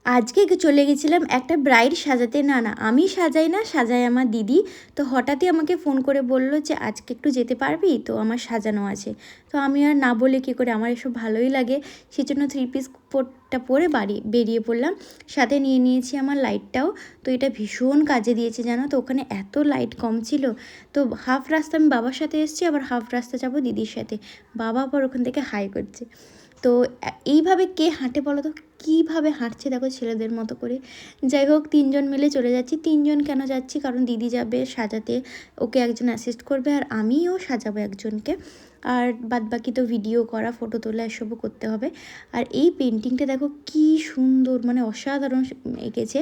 আজকে চলে গেছিলাম একটা ব্রাইড সাজাতে। না আমি সাজাই না, সাজায় আমার দিদি। তো হঠাৎই আমাকে ফোন করে বলল যে আজকে একটু যেতে পারবি, তো আমার সাজানো আছে। তো আমি আর না বলে কী করে, আমার এসব ভালোই লাগে, সেজন্য 3 পিস কোটটা পরে বেরিয়ে পড়লাম। সাথে নিয়ে নিয়েছি আমার লাইটটাও। তো এটা ভীষণ কাজে দিয়েছে জানো তো, ওখানে এত লাইট কম ছিল। তো হাফ রাস্তা আমি বাবার সাথে এসেছি, আবার হাফ রাস্তা যাবো দিদির সাথে। বাবা আবার ওখান থেকে হাই করছে। তো এইভাবে কে হাঁটে বলো তো, কীভাবে হাঁটছে দেখো ছেলেদের মতো করে। যাই হোক, 3জন মিলে চলে যাচ্ছি। 3জন কেন যাচ্ছি, কারণ দিদি যাবে সাজাতে, ওকে একজন অ্যাসিস্ট করবে, আর আমিও সাজাবো একজনকে। আর বাদবাকি তো ভিডিও করা, ফটো তোলা এসবও করতে হবে। আর এই পেন্টিংটা দেখো কি সুন্দর, মানে অসাধারণ এঁকেছে।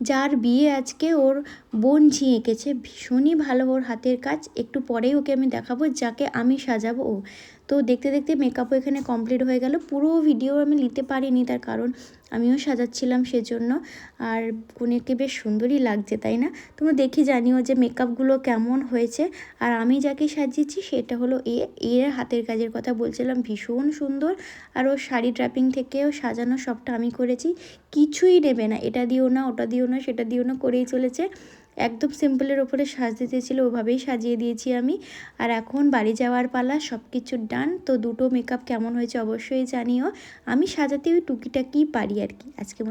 যার বিয়ে আজকে, ওর বোন ঝি এঁকেছে, ভীষণই ভালো ওর হাতের কাজ। একটু পরেই ওকে আমি দেখাবো, যাকে আমি সাজাবো ও। তো দেখতে দেখতে মেকআপও এখানে কমপ্লিট হয়ে গেল। পুরো ভিডিও আমি নিতে পারিনি, তার কারণ আমিও সাজাচ্ছিলাম সেজন্য। আর কনেকে বেশ সুন্দরই লাগছে, তাই না? তোমরা দেখে জানিও যে মেকআপগুলো কেমন হয়েছে। আর আমি যাকে সাজিয়েছি সেটা হলো এর হাতের কাজের কথা বলছিলাম, ভীষণ সুন্দর। আর ওর শাড়ি ড্রাপিং থেকেও সাজানো সবটা আমি করেছি। কিছুই নেবে না, এটা দিও না, ওটা দিও না, সেটা দিও না করেই চলেছে। একদম সিম্পলের ওপরে সাজতে চেয়েছিল, ওভাবেই সাজিয়ে দিয়েছি আমি। আর এখন বাড়ি যাওয়ার পালা, সব কিছু ডান। তো দুটো মেকআপ কেমন হয়েছে অবশ্যই জানিও। আমি সাজাতে ওই টুকিটাকি পারি আর কি আজকে।